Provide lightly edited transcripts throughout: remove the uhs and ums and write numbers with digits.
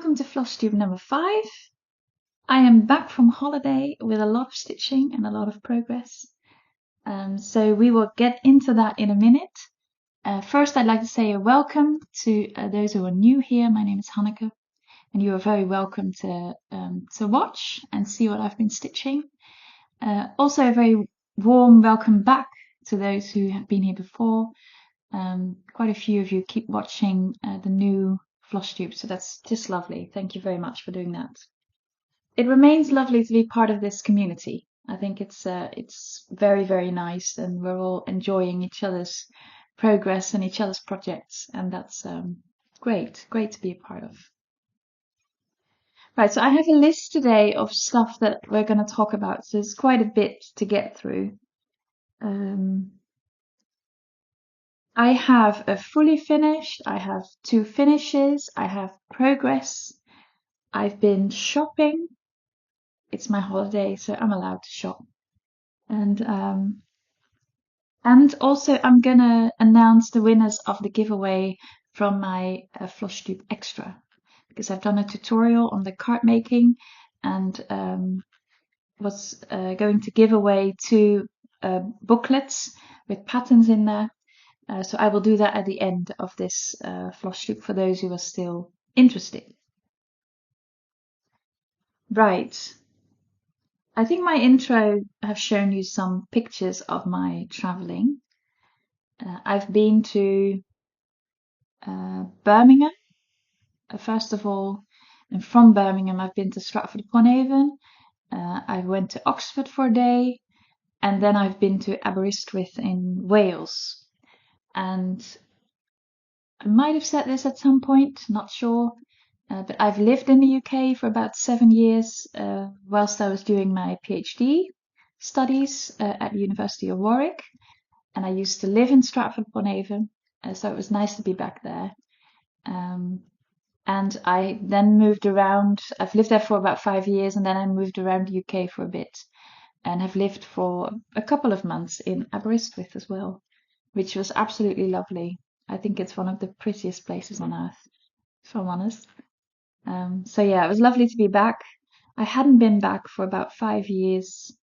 Welcome to Flosstube number 5. I am back from holiday with a lot of stitching and a lot of progress. So we will get into that in a minute. First, I'd like to say a welcome to those who are new here. My name is Hanneke, and you are very welcome to watch and see what I've been stitching. Also, a very warm welcome back to those who have been here before. Quite a few of you keep watching the new Flosstube, so that's just lovely. Thank you very much for doing that. It remains lovely to be part of this community. I think it's very, very nice, and we're all enjoying each other's progress and each other's projects, and that's great to be a part of. Right, so I have a list today of stuff that we're going to talk about, so it's quite a bit to get through. I have a fully finished, I have 2 finishes, I have progress, I've been shopping. It's my holiday, so I'm allowed to shop. And also I'm gonna announce the winners of the giveaway from my Flosstube Extra, because I've done a tutorial on the card making and was going to give away 2 booklets with patterns in there. So I will do that at the end of this Flosstube for those who are still interested. Right. I think my intro have shown you some pictures of my traveling. I've been to Birmingham, first of all, and from Birmingham I've been to Stratford-upon-Avon. I went to Oxford for a day, and then I've been to Aberystwyth in Wales. And I might have said this at some point, not sure, but I've lived in the UK for about 7 years whilst I was doing my PhD studies at the University of Warwick, and I used to live in Stratford-upon-Avon, so it was nice to be back there. And I then moved around. I've lived there for about 5 years, and then I moved around the UK for a bit, and have lived for a couple of months in Aberystwyth as well, which was absolutely lovely. I think it's one of the prettiest places on earth, if I'm honest. So yeah, it was lovely to be back. I hadn't been back for about 5 years,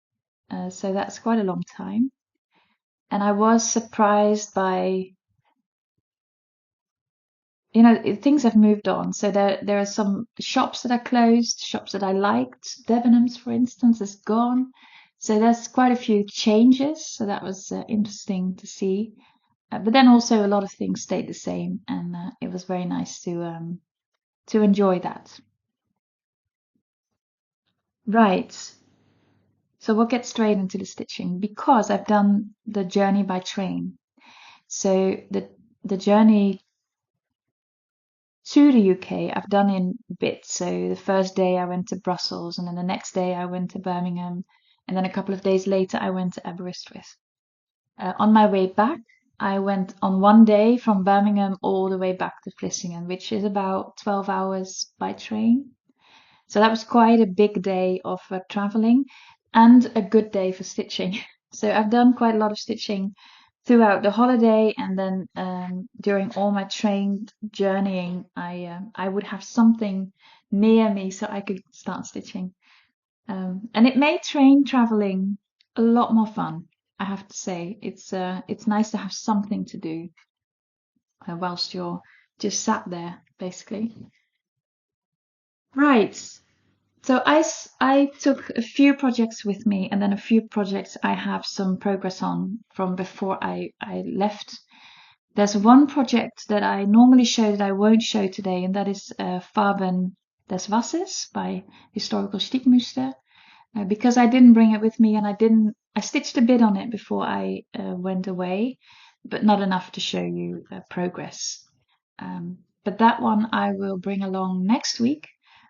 so that's quite a long time. And I was surprised by, things have moved on. So there are some shops that are closed, shops that I liked. Debenhams, for instance, is gone. So there's quite a few changes. So that was interesting to see. But then also a lot of things stayed the same, and it was very nice to enjoy that. Right. So we'll get straight into the stitching, because I've done the journey by train. So the journey to the UK I've done in bits. So the first day I went to Brussels, and then the next day I went to Birmingham, and then a couple of days later I went to Aberystwyth. On my way back, I went on one day from Birmingham all the way back to Vlissingen, which is about 12 hours by train. So that was quite a big day of traveling, and a good day for stitching. So I've done quite a lot of stitching throughout the holiday, and then during all my train journeying, I would have something near me so I could start stitching. And it made train traveling a lot more fun, I have to say. It's nice to have something to do whilst you're just sat there, basically. Right. So I took a few projects with me, and then a few projects I have some progress on from before I left. There's one project that I normally show that I won't show today, and that is Farben des Wassers by Historical Stickmuster, because I didn't bring it with me, and I stitched a bit on it before I went away, but not enough to show you progress. But that one I will bring along next week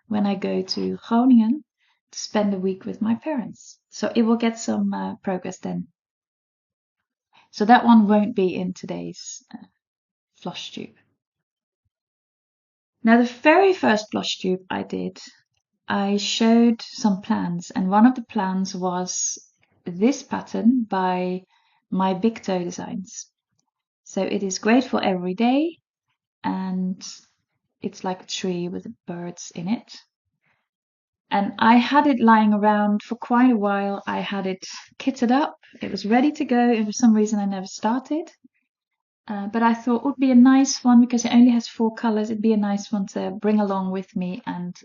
when I go to Groningen to spend a week with my parents. So it will get some progress then. So that one won't be in today's Flosstube. Now, the very first Flosstube I did, I showed some plans, and one of the plans was this pattern by MyBigToeDesigns. So it is great for every day, and it's like a tree with birds in it. And I had it lying around for quite a while. I had it kitted up. It was ready to go, and for some reason I never started. But I thought it would be a nice one because it only has 4 colors. It'd be a nice one to bring along with me and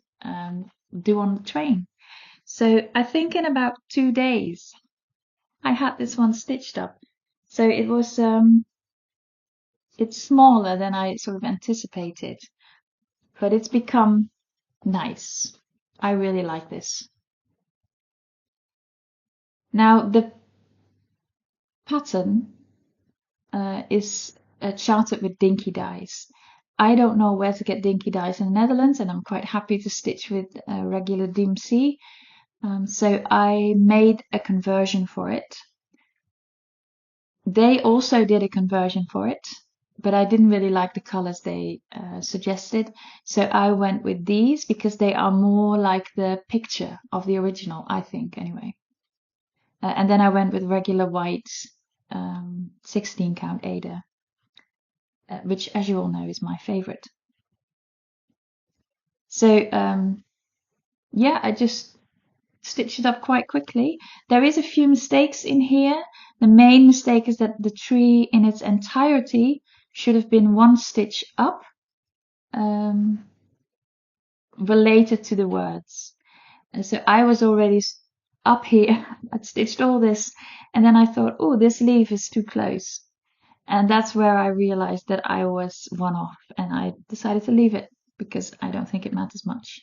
do on the train. So I think in about 2 days, I had this one stitched up. So it was, it's smaller than I sort of anticipated, but it's become nice. I really like this. Now the pattern is charted with dinky dies. I don't know where to get dinky dies in the Netherlands, and I'm quite happy to stitch with regular DMC. So I made a conversion for it. They also did a conversion for it, but I didn't really like the colors they suggested. So I went with these because they are more like the picture of the original, I think, anyway. And then I went with regular white 16 count Ada, which, as you all know, is my favorite. So yeah, I just stitched it up quite quickly. There is a few mistakes in here. The main mistake is that the tree in its entirety should have been 1 stitch up, related to the words. And so I was already up here. I'd stitched all this, and then I thought, oh, this leaf is too close. And that's where I realized that I was 1 off, and I decided to leave it because I don't think it matters much.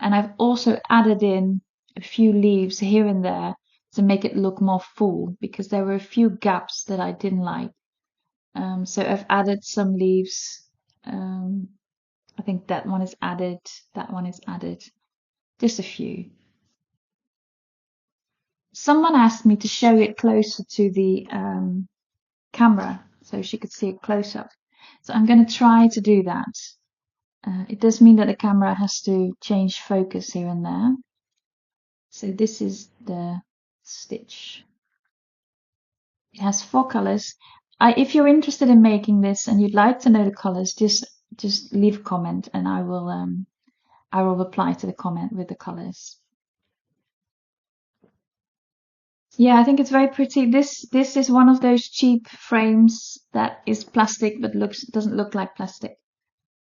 And I've also added in a few leaves here and there to make it look more full, because there were a few gaps that I didn't like. So I've added some leaves. I think that one is added, that one is added, just a few. Someone asked me to show it closer to the camera so she could see it close up. So I'm going to try to do that. It does mean that the camera has to change focus here and there. So this is the stitch. It has 4 colors. If you're interested in making this and you'd like to know the colors, just leave a comment and I will reply to the comment with the colors. Yeah, I think it's very pretty. This is one of those cheap frames that is plastic but doesn't look like plastic.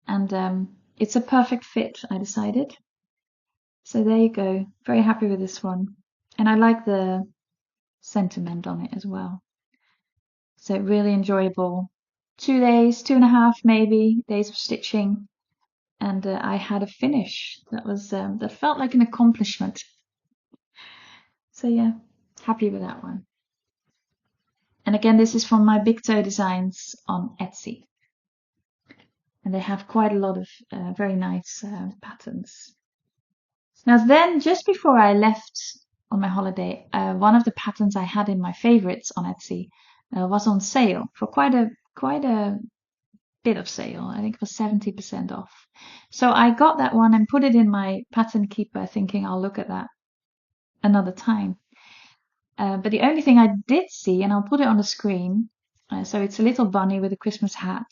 And it's a perfect fit, I decided. So there you go. Very happy with this one. And I like the sentiment on it as well. So really enjoyable. 2 days, 2.5 maybe days of stitching, and I had a finish that felt like an accomplishment. So yeah, happy with that one. And again, this is from MyBigToeDesigns on Etsy, and they have quite a lot of very nice patterns. Now then, just before I left on my holiday, one of the patterns I had in my favorites on Etsy was on sale for quite a bit of sale. I think it was 70% off. So I got that one and put it in my pattern keeper, thinking I'll look at that another time. But the only thing I did see, and I'll put it on the screen, so it's a little bunny with a Christmas hat.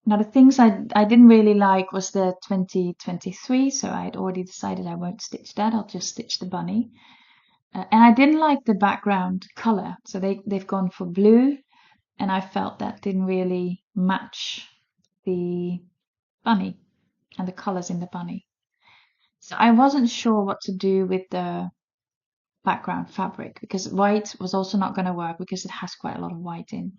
Now the things I didn't really like was the 2023, so I had already decided I won't stitch that. I'll just stitch the bunny. And I didn't like the background color, so they've gone for blue, and I felt that didn't really match the bunny and the colors in the bunny. So I wasn't sure what to do with the background fabric, because white was also not going to work because it has quite a lot of white in.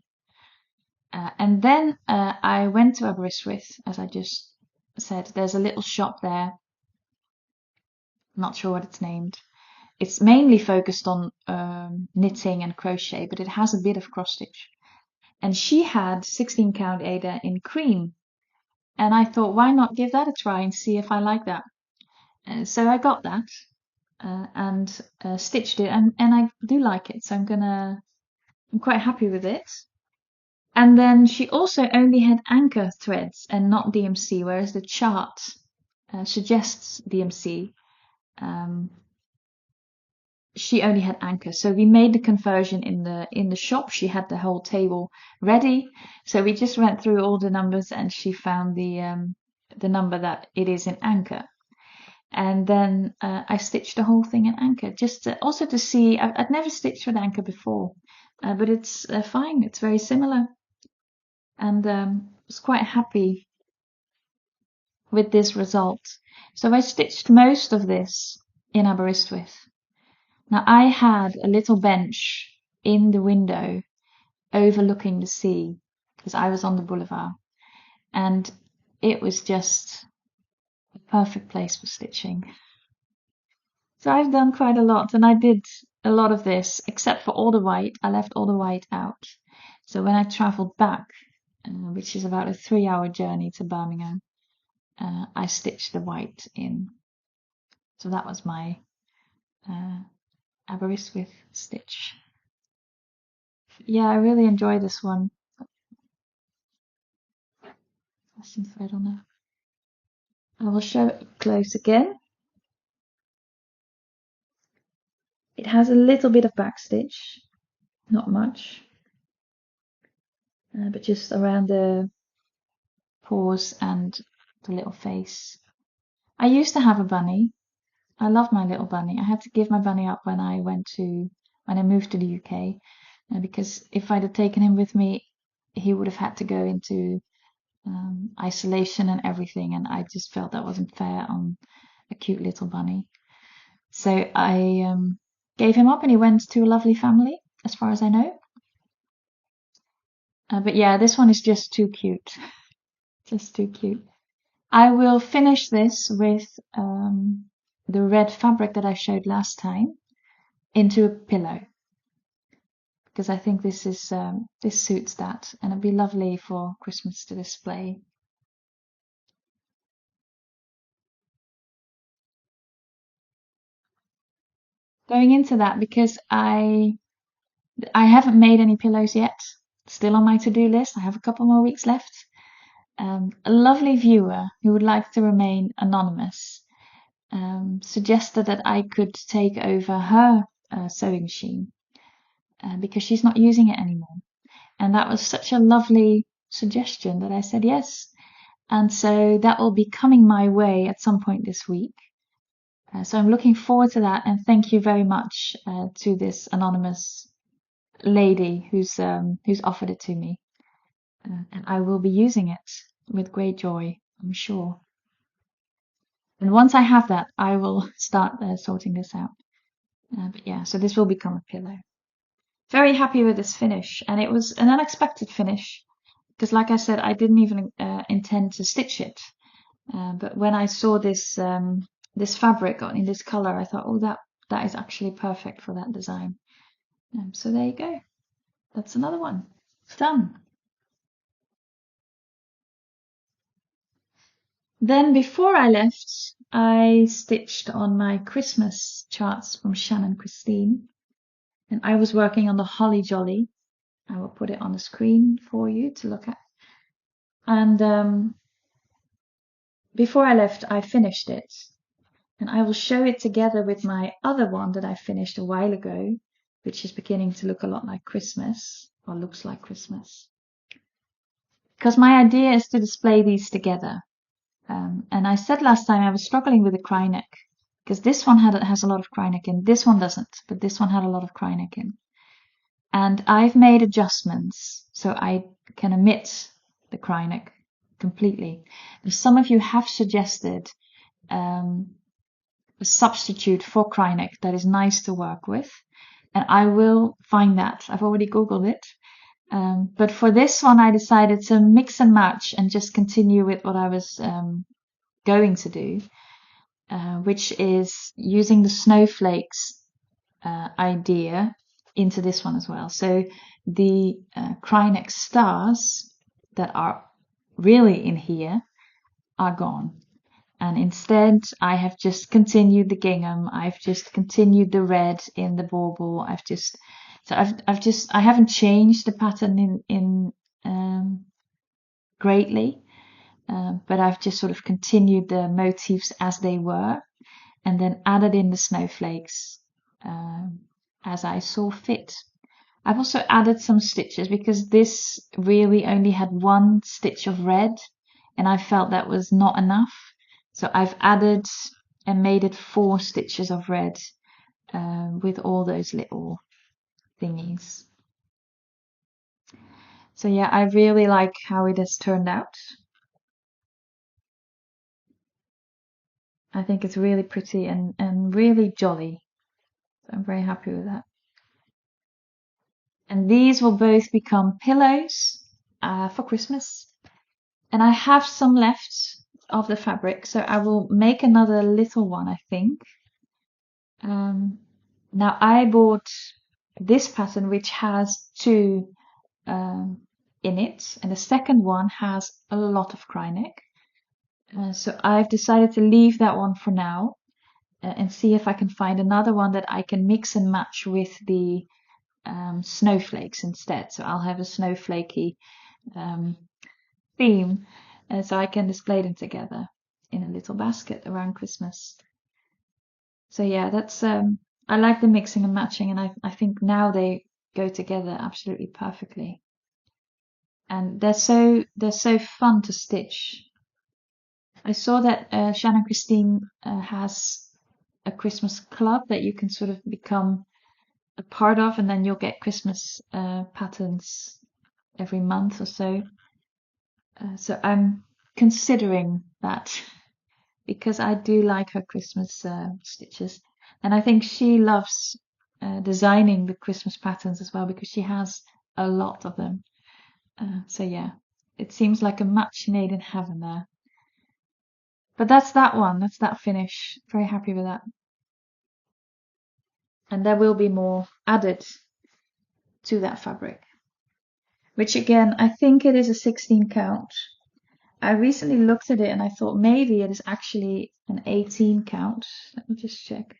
And then I went to Aberystwyth, as I just said. There's a little shop there. Not sure what it's named. It's mainly focused on knitting and crochet, but it has a bit of cross stitch. And she had 16 count Ada in cream. And I thought, why not give that a try and see if I like that? So I got that and stitched it, and I do like it. So I'm quite happy with it. And then she also only had anchor threads and not DMC, whereas the chart suggests DMC. she only had anchor. So we made the conversion in the shop. She had the whole table ready. So we just went through all the numbers and she found the number that it is in anchor. And then I stitched the whole thing in anchor, just also to see. I'd never stitched with anchor before, but it's fine. It's very similar, and was quite happy with this result. So I stitched most of this in Aberystwyth. Now I had a little bench in the window overlooking the sea because I was on the boulevard, and it was just a perfect place for stitching. So I've done quite a lot, and I did a lot of this, except for all the white. I left all the white out. So when I traveled back, which is about a 3-hour journey to Birmingham, I stitched the white in. So that was my Aberystwyth stitch. Yeah, I really enjoy this one. There's some thread on there. I will show it close again. It has a little bit of backstitch, not much, but just around the paws and the little face. I used to have a bunny. I love my little bunny. I had to give my bunny up when I moved to the UK, because if I'd have taken him with me, he would have had to go into isolation and everything, and I just felt that wasn't fair on a cute little bunny. So I gave him up, and he went to a lovely family, as far as I know. But yeah, this one is just too cute. Just too cute. I will finish this with the red fabric that I showed last time into a pillow, because I think this suits that, and it'd be lovely for Christmas to display. Going into that, because I haven't made any pillows yet, still on my to-do list. I have a couple more weeks left. A lovely viewer who would like to remain anonymous suggested that I could take over her sewing machine because she's not using it anymore. And that was such a lovely suggestion that I said yes. And so that will be coming my way at some point this week. So I'm looking forward to that. And thank you very much to this anonymous lady who's offered it to me. And I will be using it with great joy, I'm sure. And once I have that, I will start sorting this out. But yeah, so this will become a pillow. Very happy with this finish, and it was an unexpected finish because, like I said, I didn't even intend to stitch it. But when I saw this this fabric in this color, I thought, oh, that is actually perfect for that design. So there you go. That's another one. Done. Then before I left, I stitched on my Christmas charts from Shannon Christine. And I was working on the Holly Jolly. I will put it on the screen for you to look at. And before I left, I finished it. And I will show it together with my other one that I finished a while ago, which is beginning to look a lot like Christmas, or looks like Christmas. Because my idea is to display these together. And I said last time I was struggling with the cry neck, because this one has a lot of cry neck in. This one doesn't, but this one had a lot of cry neck in. And I've made adjustments so I can omit the cry neck completely. And some of you have suggested a substitute for cry neck that is nice to work with, and I will find that. I've already Googled it. But for this one, I decided to mix and match and just continue with what I was going to do, which is using the snowflakes idea into this one as well. So the cry neck stars that are really in here are gone. And instead, I have just continued the gingham. I've just continued the red in the bauble. I haven't changed the pattern greatly, but I've just sort of continued the motifs as they were, and then added in the snowflakes as I saw fit. I've also added some stitches because this really only had one stitch of red and I felt that was not enough. So I've added and made it 4 stitches of red with all those little thingies. So yeah, I really like how it has turned out. I think it's really pretty and really jolly. So I'm very happy with that. And these will both become pillows for Christmas. And I have some left of the fabric, so I will make another little one, I think. Now I bought this pattern, which has 2 in it, and the second one has a lot of cryneck. So I've decided to leave that one for now and see if I can find another one that I can mix and match with the snowflakes instead. So I'll have a snowflakey theme, so I can display them together in a little basket around Christmas. So yeah, that's I like the mixing and matching, and I think now they go together absolutely perfectly. And they're so fun to stitch. I saw that Shannon Christine has a Christmas club that you can sort of become a part of, and then you'll get Christmas patterns every month or so. So I'm considering that because I do like her Christmas stitches, and I think she loves designing the Christmas patterns as well because she has a lot of them. So yeah, it seems like a match made in heaven there. But that's that one. That's that finish. Very happy with that. And there will be more added to that fabric, which again, I think it is a 16 count. I recently looked at it and I thought maybe it is actually an 18 count. Let me just check.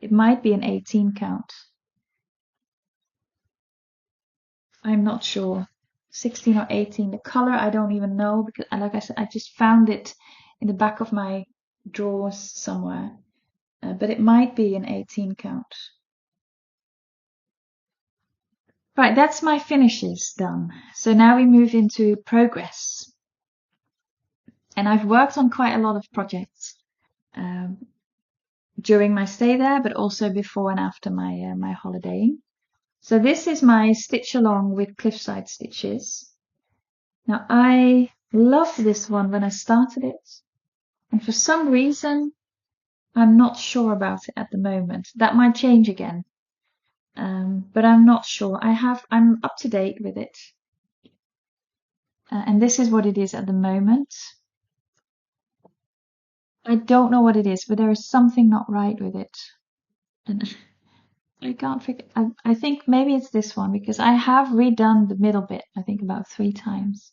It might be an 18 count. I'm not sure. 16 or 18. The color I don't even know because, like I said, I just found it in the back of my drawers somewhere. But it might be an 18 count. Right, that's my finishes done. So now we move into progress. And I've worked on quite a lot of projects during my stay there, but also before and after my holidaying. So this is my stitch along with cliffside stitches. Now I loved this one when I started it, and for some reason I'm not sure about it at the moment. That might change again, but I'm not sure. I'm up to date with it, and this is what it is at the moment. I don't know what it is, but there is something not right with it, and I can't figure. I think maybe it's this one because I have redone the middle bit, I think about 3 times.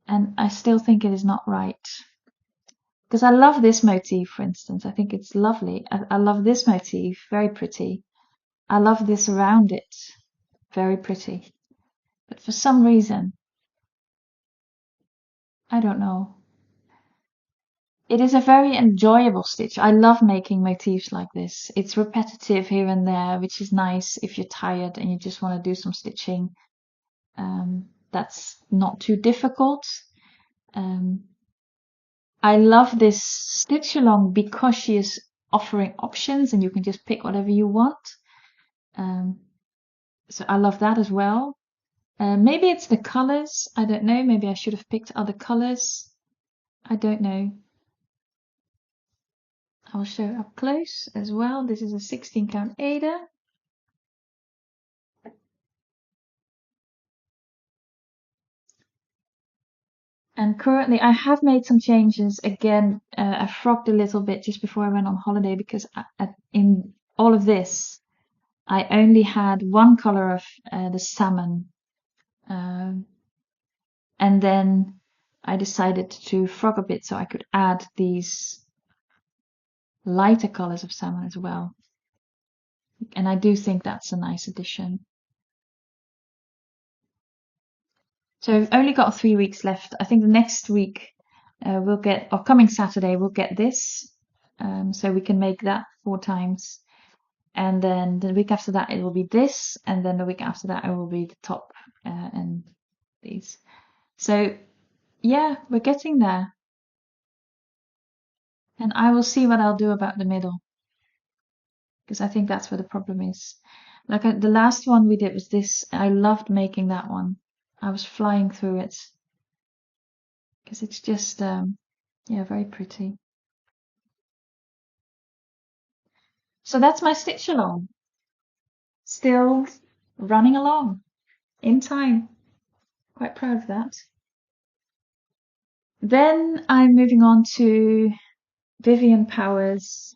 And I still think it is not right. Because I love this motif, for instance. I think it's lovely. I love this motif, very pretty. I love this around it, very pretty. But for some reason, I don't know. It is a very enjoyable stitch. I love making motifs like this. It's repetitive here and there, which is nice if you're tired and you just want to do some stitching. That's not too difficult. I love this stitch along because she is offering options and you can just pick whatever you want. So I love that as well. Maybe it's the colors. I don't know. Maybe I should have picked other colors. I don't know. I'll show up close as well. This is a 16 count Ada. And currently I have made some changes. Again, I frogged a little bit just before I went on holiday because in all of this, I only had one color of the salmon. And then I decided to frog a bit so I could add these lighter colors of salmon as well. And I do think that's a nice addition. So I've only got 3 weeks left. I think the next week we'll get, or coming Saturday, we'll get this. So we can make that 4 times. And then the week after that it will be this, and then the week after that it will be the top and these. So yeah, we're getting there. And I will see what I'll do about the middle, because I think that's where the problem is. Like the last one we did was this. I loved making that one. I was flying through it because it's just yeah, very pretty. So that's my stitch along. Still running along in time. Quite proud of that. Then I'm moving on to Vivian Powers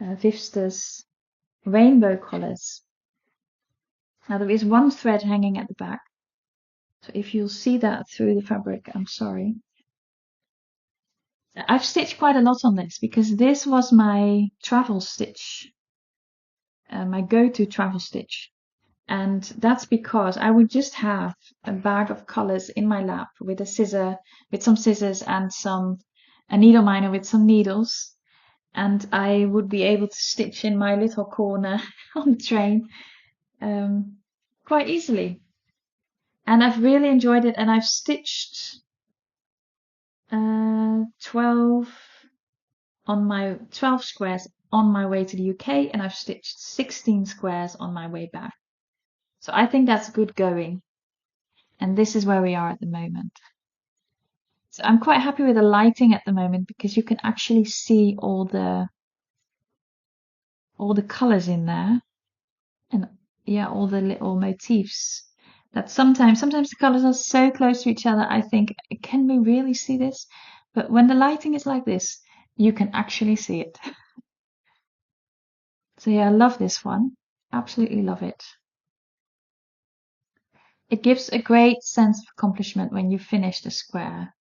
Vivsters rainbow collars. Now there is one thread hanging at the back, so if you'll see that through the fabric, I'm sorry. I've stitched quite a lot on this because this was my travel stitch, my go-to travel stitch. And that's because I would just have a bag of colors in my lap with a scissor, with some scissors and a needle miner with some needles. And I would be able to stitch in my little corner on the train quite easily. And I've really enjoyed it. And I've stitched 12 squares on my way to the UK, and I've stitched 16 squares on my way back. So I think that's good going. And this is where we are at the moment. So I'm quite happy with the lighting at the moment because you can actually see all the colors in there, and yeah, all the little motifs. That sometimes the colors are so close to each other, I think, can we really see this? But when the lighting is like this, you can actually see it. So yeah, I love this one. Absolutely love it. It gives a great sense of accomplishment when you finish the square.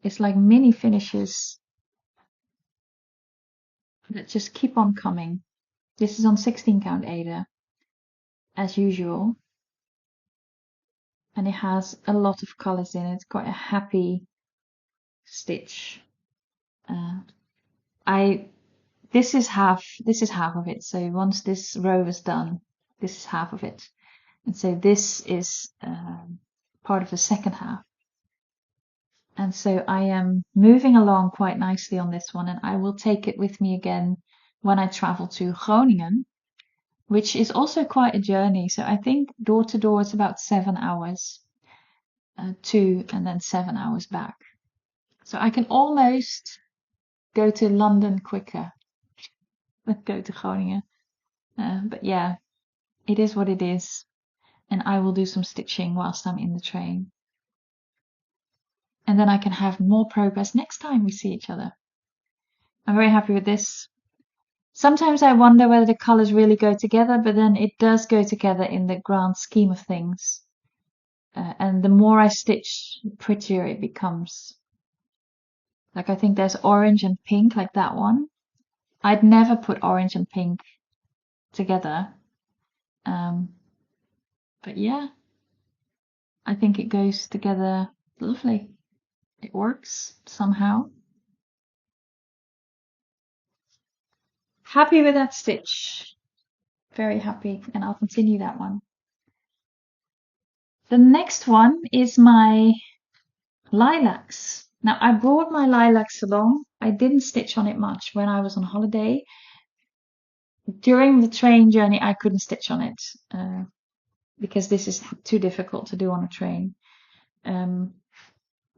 It's like mini finishes that just keep on coming. This is on 16 count Ada, as usual. And it has a lot of colors in it. It's quite a happy stitch. This is half of it. So once this row is done, this is half of it. And so this is part of the second half. And so I am moving along quite nicely on this one, and I will take it with me again when I travel to Groningen, which is also quite a journey. So I think door to door it's about 7 hours to, and then 7 hours back. So I can almost go to London quicker than go to Groningen. But yeah, it is what it is. And I will do some stitching whilst I'm in the train. And then I can have more progress next time we see each other. I'm very happy with this. Sometimes I wonder whether the colors really go together, but then it does go together in the grand scheme of things. And the more I stitch, the prettier it becomes. Like I think there's orange and pink, like that one. I'd never put orange and pink together. But yeah, I think it goes together lovely. It works somehow. Happy with that stitch. Very happy, and I'll continue that one. The next one is my lilacs. Now I brought my lilacs along. I didn't stitch on it much when I was on holiday. During the train journey, I couldn't stitch on it because this is too difficult to do on a train.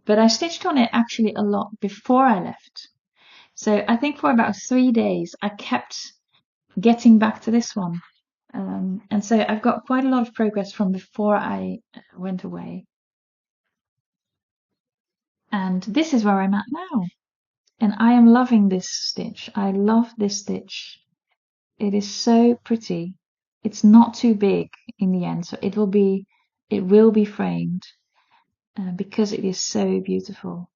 But I stitched on it actually a lot before I left. So I think for about 3 days, I kept getting back to this one. And so I've got quite a lot of progress from before I went away. And this is where I'm at now. And I am loving this stitch. I love this stitch. It is so pretty. It's not too big in the end, so it will be framed because it is so beautiful.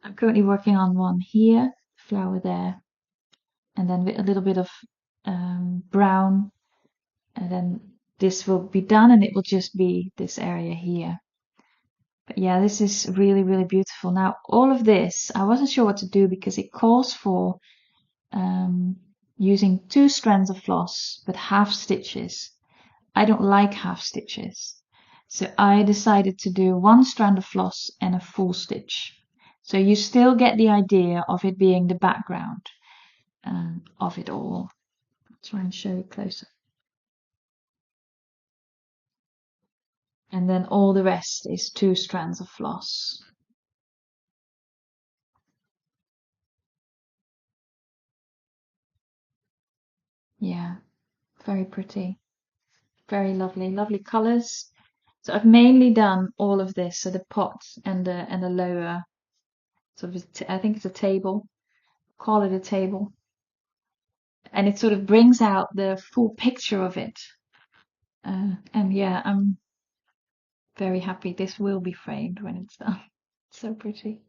I'm currently working on one here, flower there, and then with a little bit of brown, and then this will be done, and it will just be this area here. But yeah, this is really, really beautiful. Now, all of this, I wasn't sure what to do because it calls for using 2 strands of floss, but half stitches. I don't like half stitches. So I decided to do 1 strand of floss and a full stitch. So you still get the idea of it being the background of it all. I'll try and show it closer. And then all the rest is 2 strands of floss. Yeah, very pretty. Very lovely, lovely colors. So I've mainly done all of this, so the pot and the lower sort of, I think it's a table, call it a table. And it sort of brings out the full picture of it. And yeah, I'm very happy this will be framed when it's done. It's so pretty.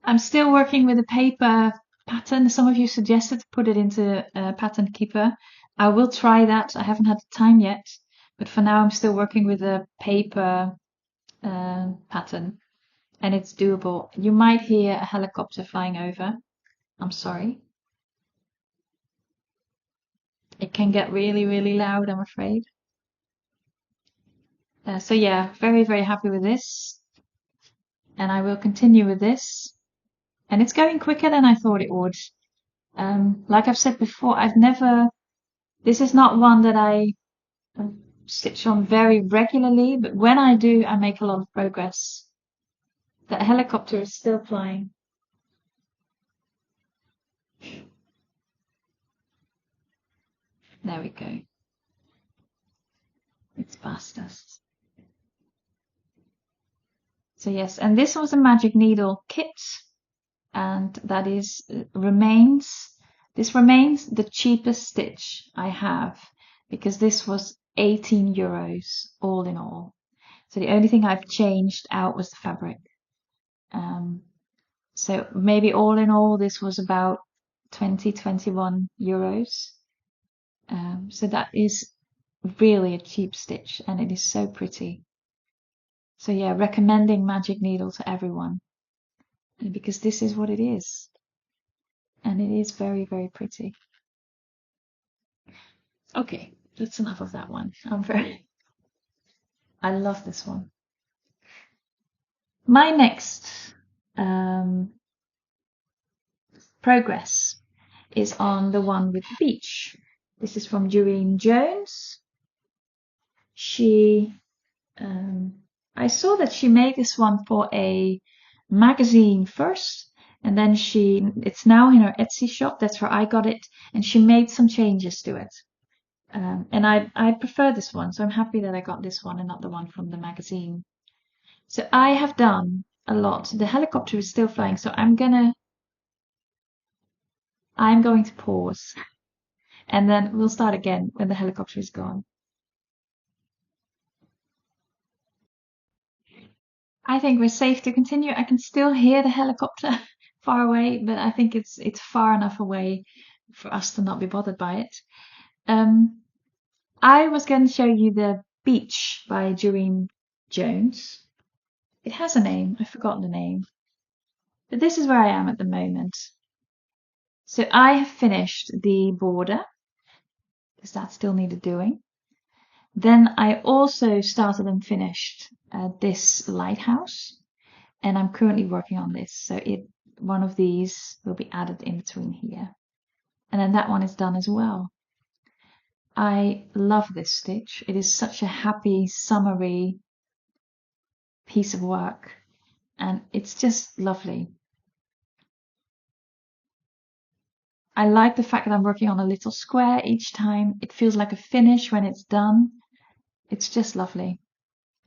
I'm still working with a paper pattern. Some of you suggested to put it into Pattern Keeper. I will try that. I haven't had the time yet, but for now I'm still working with a paper pattern, and it's doable. You might hear a helicopter flying over. I'm sorry. It can get really, really loud, I'm afraid. So yeah, very, very happy with this. And I will continue with this. And it's going quicker than I thought it would. Like I've said before, this is not one that I stitch on very regularly, but when I do, I make a lot of progress. That helicopter is still flying. There we go. It's past us. So yes, and this was a magic needle kit, and that is this remains the cheapest stitch I have, because this was 18 euros all in all. So the only thing I've changed out was the fabric. So maybe all in all, this was about 21 euros. So that is really a cheap stitch, and it is so pretty. So yeah, recommending Magic Needle to everyone, because this is what it is. And it is very, very pretty. Okay, that's enough of that one. I love this one. My next progress is on the one with the beach. This is from Durene Jones. I saw that she made this one for a magazine first, and then it's now in her Etsy shop. That's where I got it, and she made some changes to it. And I prefer this one, so I'm happy that I got this one and not the one from the magazine. So I have done a lot. The helicopter is still flying, so I'm going to pause, and then we'll start again when the helicopter is gone. I think we're safe to continue. I can still hear the helicopter far away, but I think it's far enough away for us to not be bothered by it. I was going to show you the Beach by Durene Jones. It has a name. I've forgotten the name. But this is where I am at the moment. So I have finished the border, because that still needed doing. Then I also started and finished this lighthouse, and I'm currently working on this. So one of these will be added in between here. And then that one is done as well. I love this stitch. It is such a happy, summery piece of work, and it's just lovely. I like the fact that I'm working on a little square each time. It feels like a finish when it's done. It's just lovely.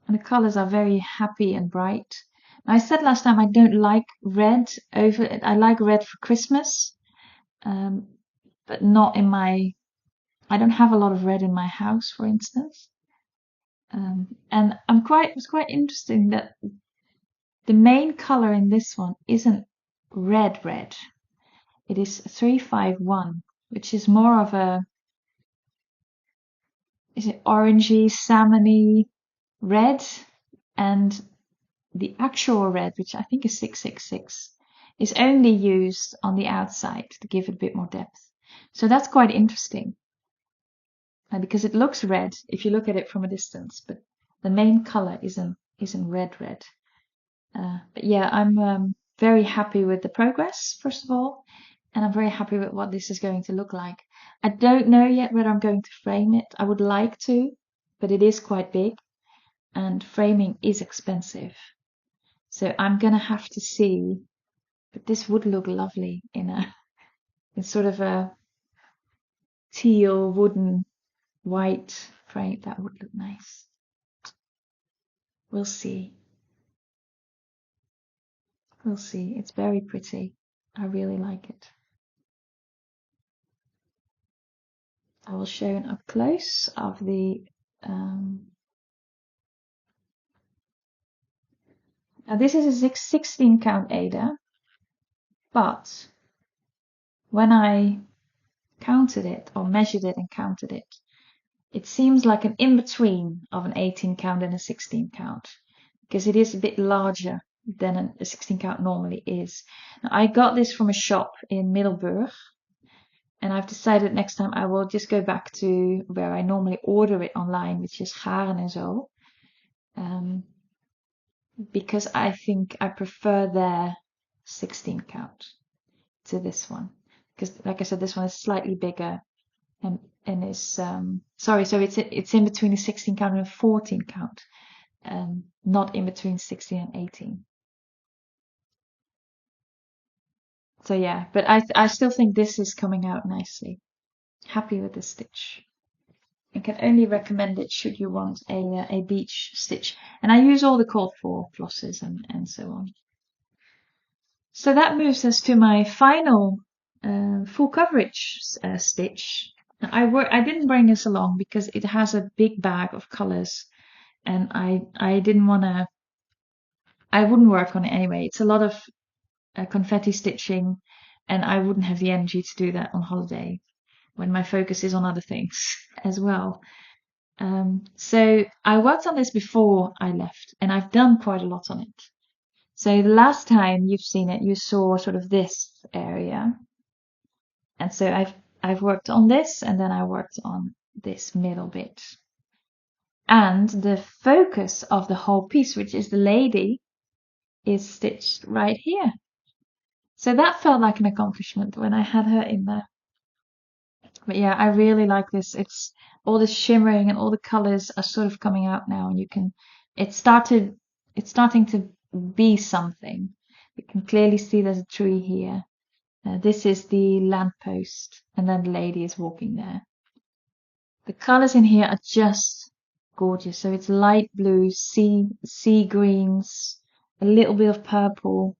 And the colors are very happy and bright. Now, I said last time I don't like red I like red for Christmas, but not in I don't have a lot of red in my house, for instance. And it was quite interesting that the main color in this one isn't red. It is 351, which is more of is it orangey, salmony red, and the actual red, which I think is 666, is only used on the outside to give it a bit more depth. So that's quite interesting. Because it looks red if you look at it from a distance, but the main color isn't red. But yeah, I'm very happy with the progress, first of all, and I'm very happy with what this is going to look like. I don't know yet whether I'm going to frame it. I would like to, but it is quite big, and framing is expensive. So I'm gonna have to see, but this would look lovely in sort of a teal wooden white frame. That would look nice. We'll see. We'll see. It's very pretty. I really like it. I will show an up close of the now this is a 16 count Ada, but when I counted it or measured it and counted it, it seems like an in-between of an 18 count and a 16 count, because it is a bit larger than a 16 count normally is. Now, I got this from a shop in Middelburg, and I've decided next time I will just go back to where I normally order it online, which is Garen and zo. Because I think I prefer their 16 count to this one. Because, like I said, this one is slightly bigger and is sorry, so it's in between a 16 count and a 14 count, not in between 16 and 18. So yeah, but I still think this is coming out nicely. Happy with this stitch. I can only recommend it should you want a beach stitch. And I use all the called for flosses and so on. So that moves us to my final full coverage stitch. Now, I didn't bring this along because it has a big bag of colors, and I didn't want to. I wouldn't work on it anyway. It's a lot of confetti stitching, and I wouldn't have the energy to do that on holiday when my focus is on other things as well. So I worked on this before I left, and I've done quite a lot on it. So the last time you've seen it, you saw sort of this area. And so I've worked on this, and then I worked on this middle bit. And the focus of the whole piece, which is the lady, is stitched right here. So that felt like an accomplishment when I had her in there. But yeah, I really like this. It's all this shimmering and all the colors are sort of coming out now, and it's starting to be something. You can clearly see there's a tree here. This is the lamppost, and then the lady is walking there. The colors in here are just gorgeous. So it's light blue, sea greens, a little bit of purple,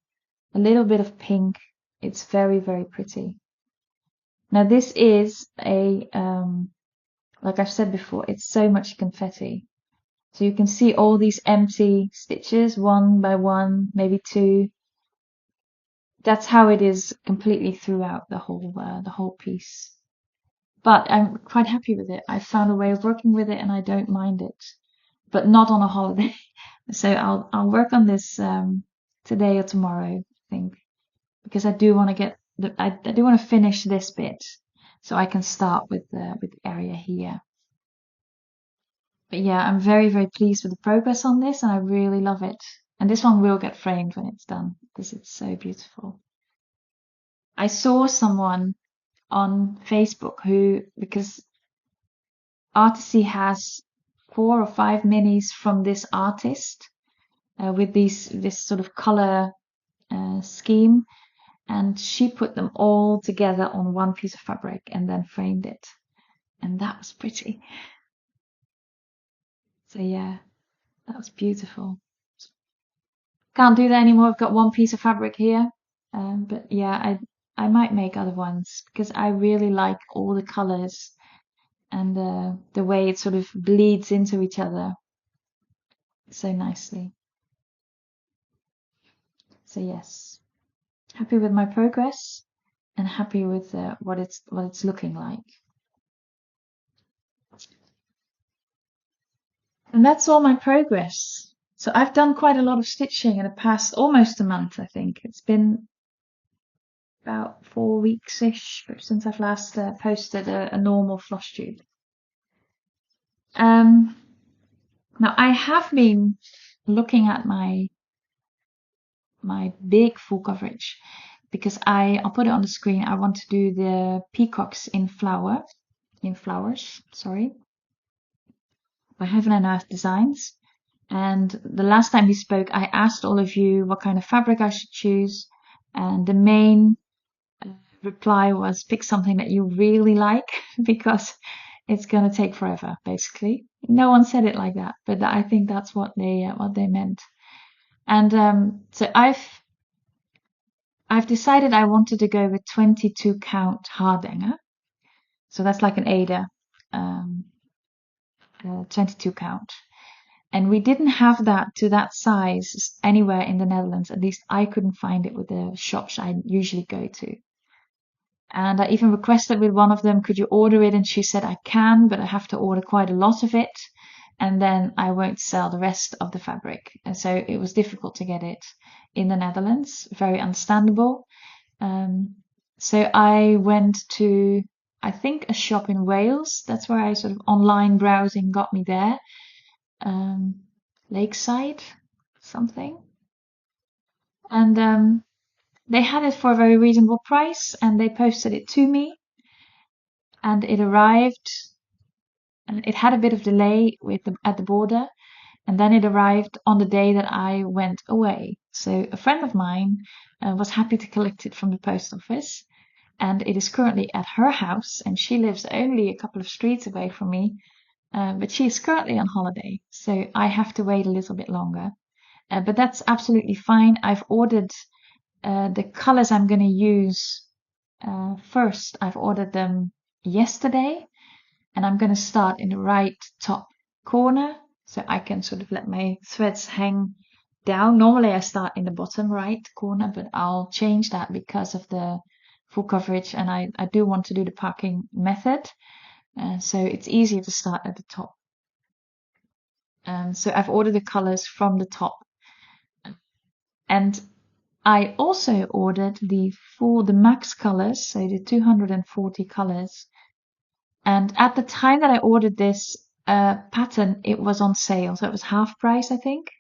a little bit of pink. It's very, very pretty. Now this is like I've said before, it's so much confetti. So you can see all these empty stitches, one by one, maybe two. That's how it is completely throughout the whole piece. But I'm quite happy with it. I found a way of working with it, and I don't mind it. But not on a holiday. So I'll work on this today or tomorrow, I think, because I do want to I do want to finish this bit, so I can start with the area here. But yeah, I'm very, very pleased with the progress on this, and I really love it. And this one will get framed when it's done, because it's so beautiful. I saw someone on Facebook because Artisy has 4 or 5 minis from this artist with this sort of color scheme, and she put them all together on one piece of fabric and then framed it, and that was pretty. So yeah, that was beautiful. Can't do that anymore. I've got one piece of fabric here, but yeah, I might make other ones because I really like all the colors and the way it sort of bleeds into each other so nicely. So yes, happy with my progress and happy with what it's looking like. And that's all my progress. So I've done quite a lot of stitching in the past almost a month, I think. It's been about 4 weeks-ish since I've last posted a normal Flosstube. Now I have been looking at my big full coverage because I'll put it on the screen. I want to do the peacocks in flowers, sorry, by Heaven and Earth Designs. And the last time we spoke, I asked all of you what kind of fabric I should choose, and the main reply was pick something that you really like because it's going to take forever, basically. No one said it like that, but I think that's what they meant. And so I've decided I wanted to go with 22 count Hardanger. So that's like an Ada, 22 count. And we didn't have that to that size anywhere in the Netherlands. At least I couldn't find it with the shops I usually go to. And I even requested with one of them, could you order it? And she said, I can, but I have to order quite a lot of it. And then I won't sell the rest of the fabric. And so it was difficult to get it in the Netherlands. Very understandable. So I went to, I think, a shop in Wales. That's where I sort of online browsing got me there. Lakeside something. And they had it for a very reasonable price, and they posted it to me, and it arrived, and it had a bit of delay at the border, and then it arrived on the day that I went away. So a friend of mine was happy to collect it from the post office, and it is currently at her house, and she lives only a couple of streets away from me, but she is currently on holiday, so I have to wait a little bit longer. But that's absolutely fine. I've ordered the colors I'm going to use first. I've ordered them yesterday, and I'm going to start in the right top corner so I can sort of let my threads hang down. Normally I start in the bottom right corner, but I'll change that because of the full coverage, and I do want to do the packing method, so it's easier to start at the top. So I've ordered the colors from the top, and I also ordered the max colors, so the 240 colors. And at the time that I ordered this pattern, it was on sale, so it was half price, I think.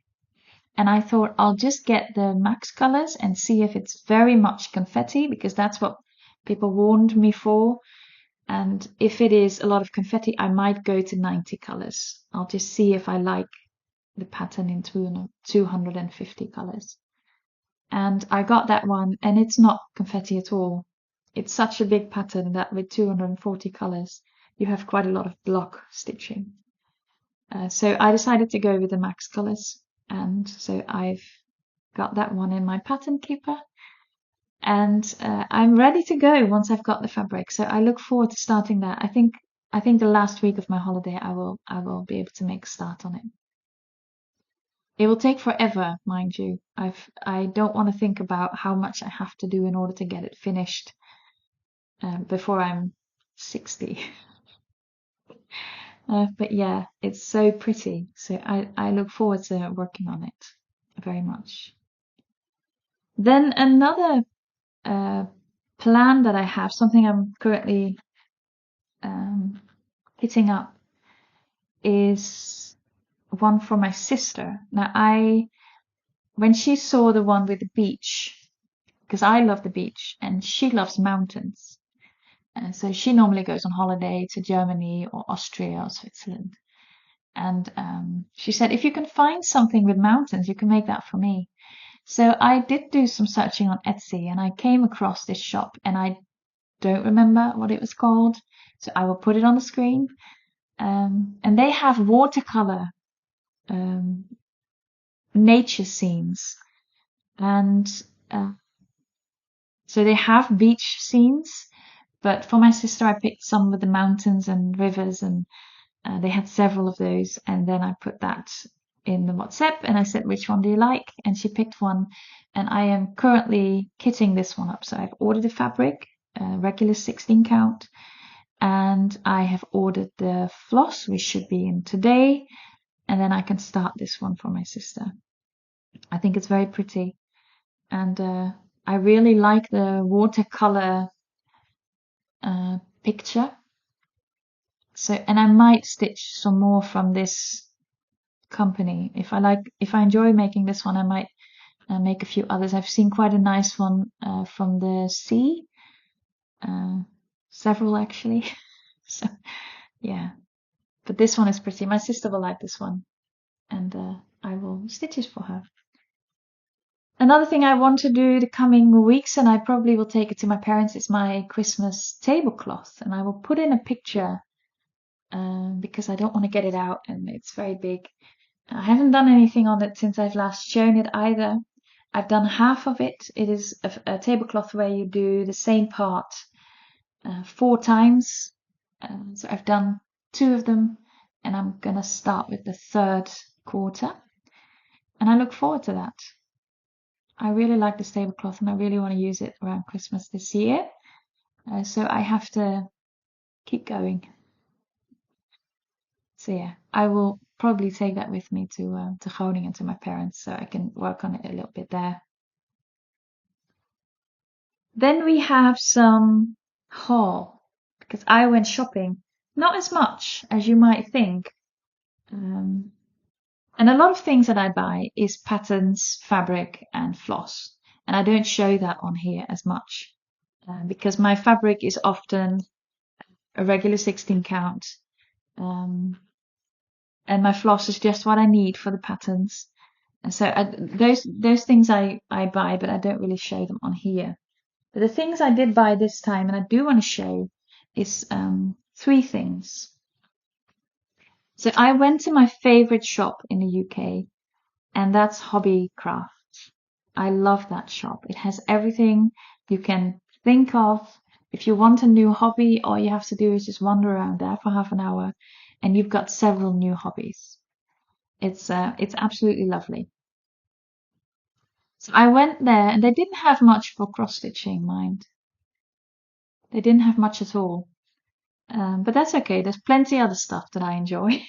And I thought I'll just get the max colors and see if it's very much confetti, because that's what people warned me for. And if it is a lot of confetti, I might go to 90 colors. I'll just see if I like the pattern in 250 colors. And I got that one, and it's not confetti at all. It's such a big pattern that with 240 colors, you have quite a lot of block stitching. So I decided to go with the max colors, and so I've got that one in my pattern keeper, and I'm ready to go once I've got the fabric. So I look forward to starting that. I think the last week of my holiday, I will be able to make a start on it. It will take forever, mind you. I don't want to think about how much I have to do in order to get it finished before I'm 60. But yeah, it's so pretty. So I look forward to working on it very much. Then another plan that I have, something I'm currently hitting up, is one for my sister. Now when she saw the one with the beach, because I love the beach and she loves mountains, and so she normally goes on holiday to Germany or Austria or Switzerland, and she said, if you can find something with mountains, you can make that for me. So I did do some searching on Etsy, and I came across this shop, and I don't remember what it was called, so I will put it on the screen. And they have watercolor nature scenes, and so they have beach scenes, but for my sister I picked some with the mountains and rivers, and they had several of those, and then I put that in the WhatsApp and I said, which one do you like? And she picked one, and I am currently kitting this one up. So I've ordered the fabric, regular 16 count, and I have ordered the floss, which should be in today, and then I can start this one for my sister. I think it's very pretty, and I really like the watercolor picture. So, and I might stitch some more from this company. If I enjoy making this one, I might make a few others. I've seen quite a nice one from the sea, several actually. So yeah, but this one is pretty. My sister will like this one, and I will stitch it for her. Another thing I want to do the coming weeks, and I probably will take it to my parents, is my Christmas tablecloth, and I will put in a picture because I don't want to get it out and it's very big. I haven't done anything on it since I've last shown it either. I've done half of it. It is a tablecloth where you do the same part 4 times. So I've done 2 of them, and I'm gonna start with the 3rd quarter. And I look forward to that. I really like this tablecloth and I really want to use it around Christmas this year. So I have to keep going. So yeah, I will probably take that with me to Groningen, to my parents, so I can work on it a little bit there. Then we have some haul, because I went shopping, not as much as you might think. And a lot of things that I buy is patterns, fabric, and floss. And I don't show that on here as much because my fabric is often a regular 16 count. And my floss is just what I need for the patterns. And so those things I buy, but I don't really show them on here. But the things I did buy this time, and I do want to show, is 3 things. So I went to my favorite shop in the UK, and that's Hobbycraft. I love that shop. It has everything you can think of. If you want a new hobby, all you have to do is just wander around there for half an hour, and you've got several new hobbies. It's absolutely lovely. So I went there, and they didn't have much for cross-stitching, mind. They didn't have much at all. But that's okay. There's plenty other stuff that I enjoy.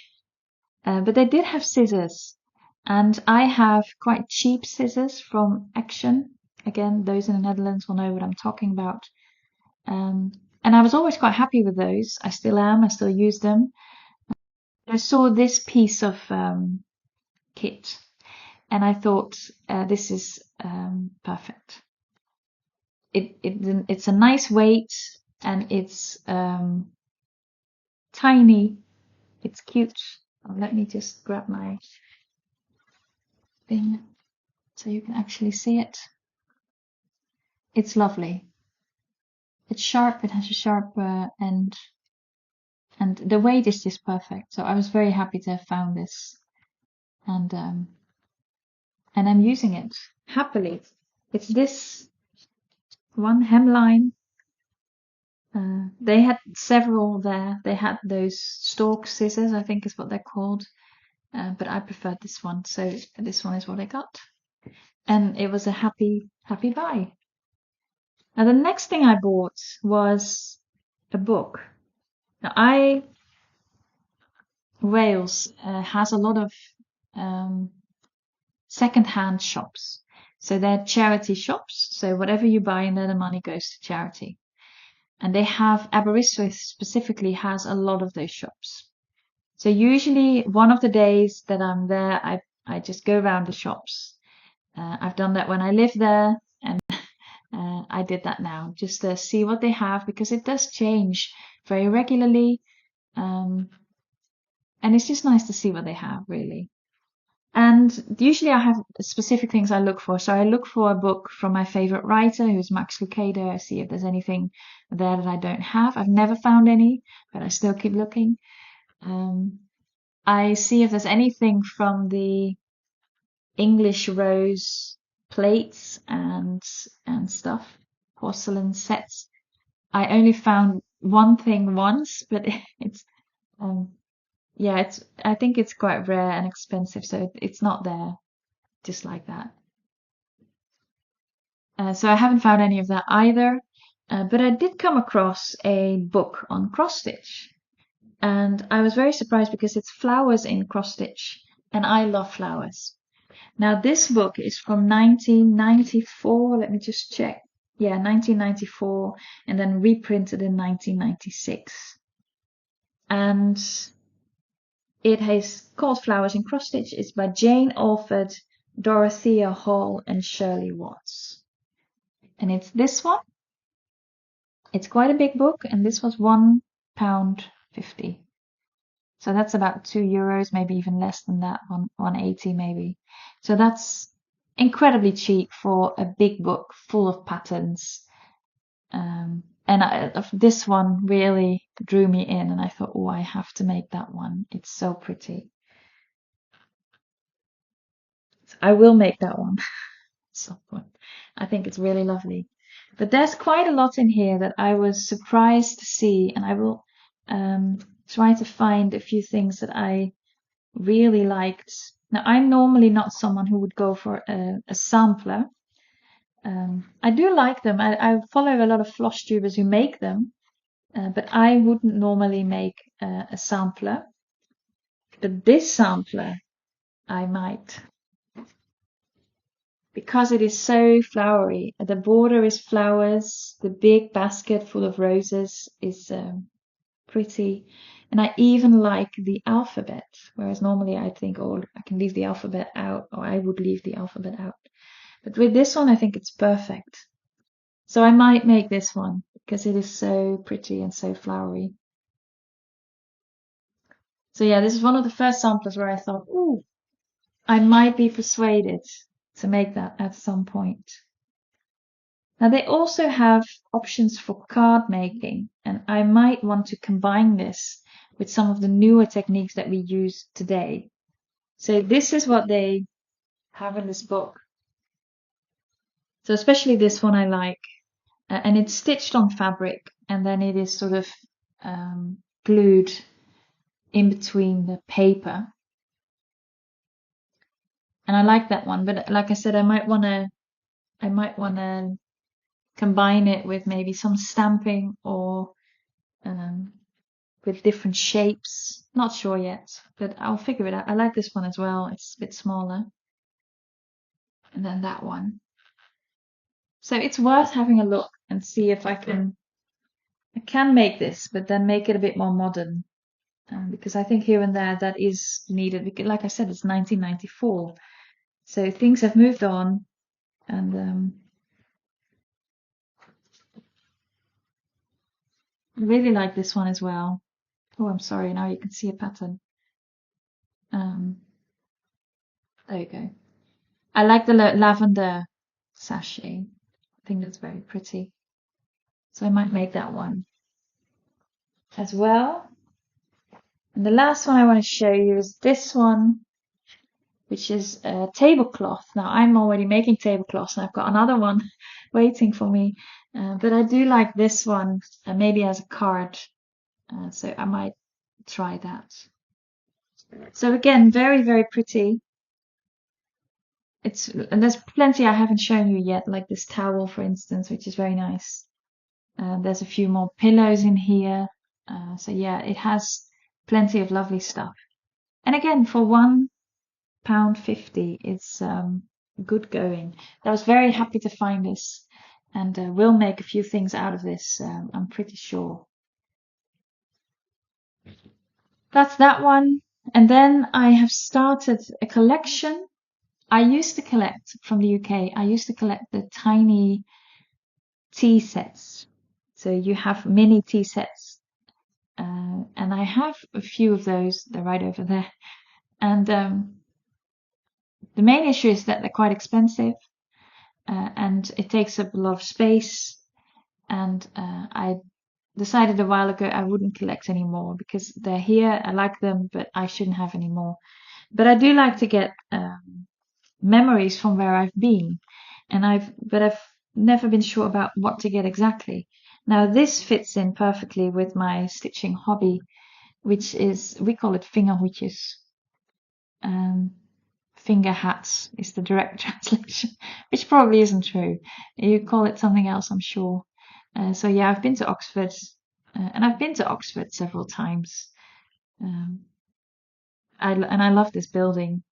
But they did have scissors. And I have quite cheap scissors from Action. Again, those in the Netherlands will know what I'm talking about. And I was always quite happy with those. I still am. I still use them. I saw this piece of kit, and I thought this is perfect. It's a nice weight, and it's tiny. It's cute. Oh, let me just grab my thing so you can actually see it. It's lovely. It's sharp. It has a sharp end, and the weight is just perfect. So I was very happy to have found this, and I'm using it happily. It's this one hemline. They had several there. They had those stalk scissors, I think is what they're called. But I preferred this one, so this one is what I got. And it was a happy buy. Now the next thing I bought was a book. Now Wales has a lot of second-hand shops. So they're charity shops. So whatever you buy in there, the money goes to charity. And they have, Aberystwyth specifically has a lot of those shops. So usually one of the days that I'm there, I just go around the shops. I've done that when I lived there, and I did that now, just to see what they have, because it does change very regularly. And it's just nice to see what they have, really. And usually I have specific things I look for. So I look for a book from my favorite writer, who's Max Lucado. I see if there's anything there that I don't have. I've never found any, but I still keep looking. I see if there's anything from the English Rose plates and stuff, porcelain sets. I only found one thing once, but it's yeah, I think it's quite rare and expensive, so it's not there just like that. So I haven't found any of that either, but I did come across a book on cross stitch, and I was very surprised because it's flowers in cross stitch, and I love flowers. Now this book is from 1994. Let me just check. Yeah, 1994, and then reprinted in 1996. And it is called Flowers in Cross Stitch. It's by Jane Alford, Dorothea Hall, and Shirley Watts. And it's this one. It's quite a big book, and this was £1.50. So that's about €2, maybe even less than that, 180 maybe. So that's incredibly cheap for a big book full of patterns. And this one really drew me in, and I thought, oh, I have to make that one. It's so pretty. So I will make that one at some point. I think it's really lovely. But there's quite a lot in here that I was surprised to see, and I will try to find a few things that I really liked. Now, I'm normally not someone who would go for a sampler. I do like them. I follow a lot of Flosstubers who make them, but I wouldn't normally make a sampler. But this sampler, I might. Because it is so flowery. The border is flowers. The big basket full of roses is pretty. And I even like the alphabet, whereas normally I think, oh, I can leave the alphabet out, or I would leave the alphabet out. But with this one, I think it's perfect. So I might make this one because it is so pretty and so flowery. So yeah, this is one of the first samplers where I thought, ooh, I might be persuaded to make that at some point. Now they also have options for card making, and I might want to combine this with some of the newer techniques that we use today. So this is what they have in this book. So especially this one I like, and it's stitched on fabric, and then it is sort of glued in between the paper. And I like that one, but like I said, I might want to combine it with maybe some stamping or with different shapes. Not sure yet, but I'll figure it out. I like this one as well. It's a bit smaller. And then that one. So it's worth having a look and see if I can make this, but then make it a bit more modern. Because I think here and there that is needed. Because, like I said, it's 1994. So things have moved on, and I really like this one as well. Oh, I'm sorry, now you can see a pattern. There you go. I like the lavender sachet. I think that's very pretty. So I might make that one as well. And the last one I want to show you is this one, which is a tablecloth. Now I'm already making tablecloths, and I've got another one waiting for me. But I do like this one, maybe as a card. So I might try that. So again, very, very pretty. And there's plenty I haven't shown you yet, like this towel, for instance, which is very nice. There's a few more pillows in here. So yeah, it has plenty of lovely stuff. And again, for £1.50, it's good going. I was very happy to find this, and we'll make a few things out of this, I'm pretty sure. That's that one. And then I have started a collection. I used to collect from the UK. I used to collect the tiny tea sets. So you have mini tea sets. And I have a few of those. They're right over there. And the main issue is that they're quite expensive. And it takes up a lot of space. And I decided a while ago I wouldn't collect anymore because they're here. I like them, but I shouldn't have any more. But I do like to get memories from where I've been, and I've never been sure about what to get exactly. Now this fits in perfectly with my stitching hobby, which is, we call it vingerhoedjes. Finger hats is the direct translation, which probably isn't true. You call it something else, I'm sure. So yeah, I've been to Oxford, and I've been to Oxford several times. And I love this building.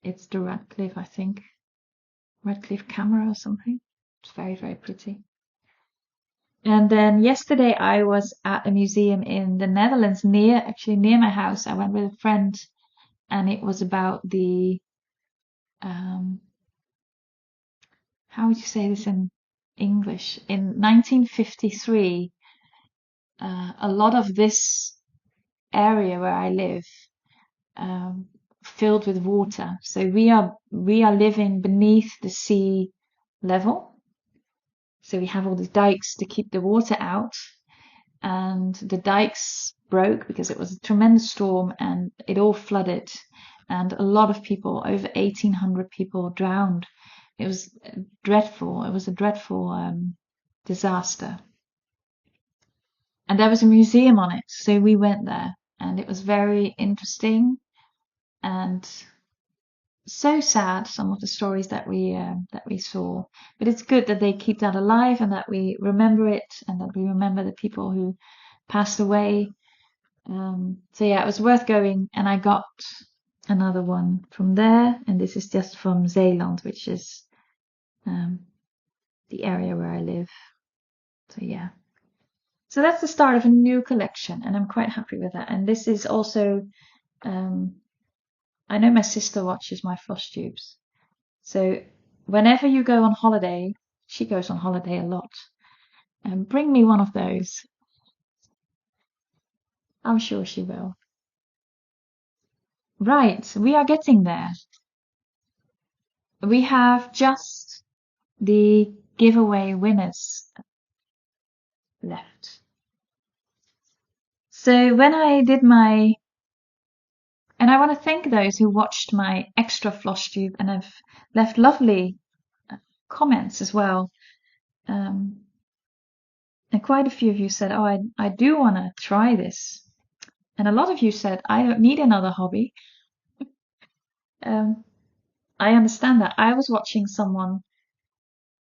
It's the Radcliffe, I think. Radcliffe camera or something. It's very, very pretty. And then yesterday I was at a museum in the Netherlands actually near my house. I went with a friend, and it was about the, how would you say this in English? In 1953, a lot of this area where I live, filled with water. So we are living beneath the sea level. So we have all these dikes to keep the water out, and the dikes broke because it was a tremendous storm and it all flooded, and a lot of people, over 1,800 people, drowned. It was dreadful. It was a dreadful disaster. And there was a museum on it, so we went there, and it was very interesting and so sad, some of the stories that we saw. But it's good that they keep that alive, and that we remember it, and that we remember the people who passed away. So yeah, it was worth going, and I got another one from there, and this is just from Zeeland, which is the area where I live. So yeah. So that's the start of a new collection, and I'm quite happy with that. And this is also, I know my sister watches my Flosstubes. So whenever you go on holiday, she goes on holiday a lot, and bring me one of those. I'm sure she will. Right, we are getting there. We have just the giveaway winners left. So when I did and I want to thank those who watched my extra Flosstube and have left lovely comments as well. And quite a few of you said, oh, I do want to try this. And a lot of you said, I don't need another hobby. I understand that. I was watching someone,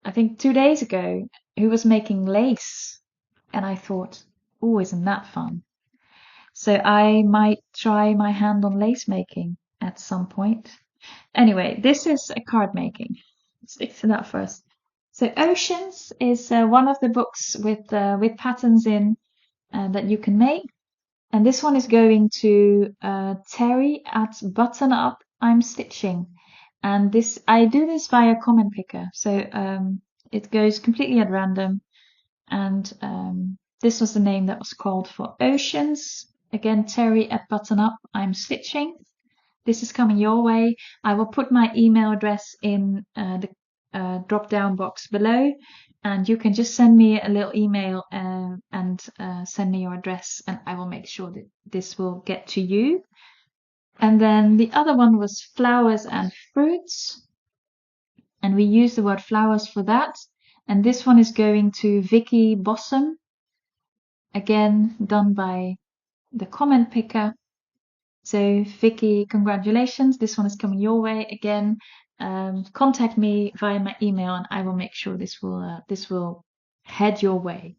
I think 2 days ago, who was making lace. And I thought, oh, isn't that fun? So I might try my hand on lace making at some point. Anyway, this is a card making. Stick to that first. So Oceans is one of the books with patterns in that you can make. And this one is going to Terry at Button Up I'm Stitching. And I do this via comment picker. So it goes completely at random. And this was the name that was called for Oceans. Again, Terry at Button Up I'm Stitching. This is coming your way. I will put my email address in the drop down box below, and you can just send me a little email and send me your address, and I will make sure that this will get to you. And then the other one was Flowers and Fruits, and we use the word flowers for that. And this one is going to Vicky Bossum, again done by the comment picker. So Vicky, congratulations. This one is coming your way again. Contact me via my email, and I will make sure this will head your way.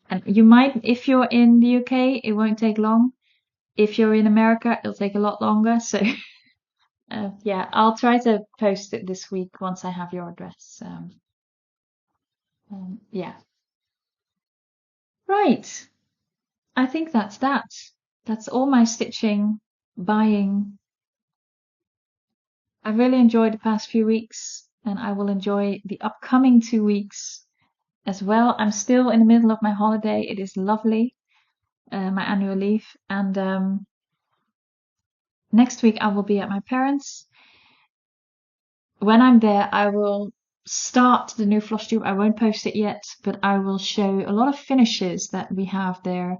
And you might, if you're in the UK, it won't take long. If you're in America, it'll take a lot longer. So yeah, I'll try to post it this week once I have your address. Yeah. Right. I think that's that. That's all my stitching, buying. I've really enjoyed the past few weeks, and I will enjoy the upcoming 2 weeks as well. I'm still in the middle of my holiday. It is lovely, my annual leave. And next week I will be at my parents'. When I'm there, I will start the new Flosstube. I won't post it yet, but I will show a lot of finishes that we have there.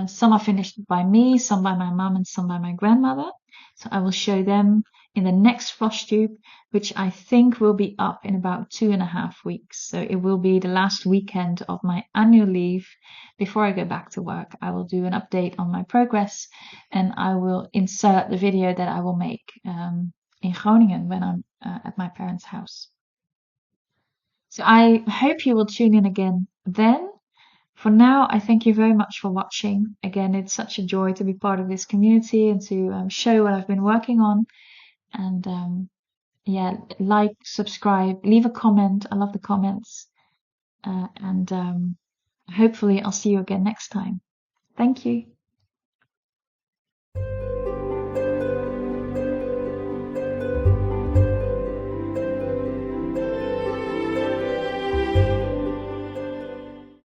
Some are finished by me, some by my mum, and some by my grandmother. So I will show them in the next Flosstube, which I think will be up in about 2.5 weeks. So it will be the last weekend of my annual leave before I go back to work. I will do an update on my progress, and I will insert the video that I will make in Groningen when I'm at my parents' house. So I hope you will tune in again then. For now, I thank you very much for watching. Again, it's such a joy to be part of this community and to show what I've been working on. And yeah, like, subscribe, leave a comment. I love the comments. And hopefully I'll see you again next time. Thank you.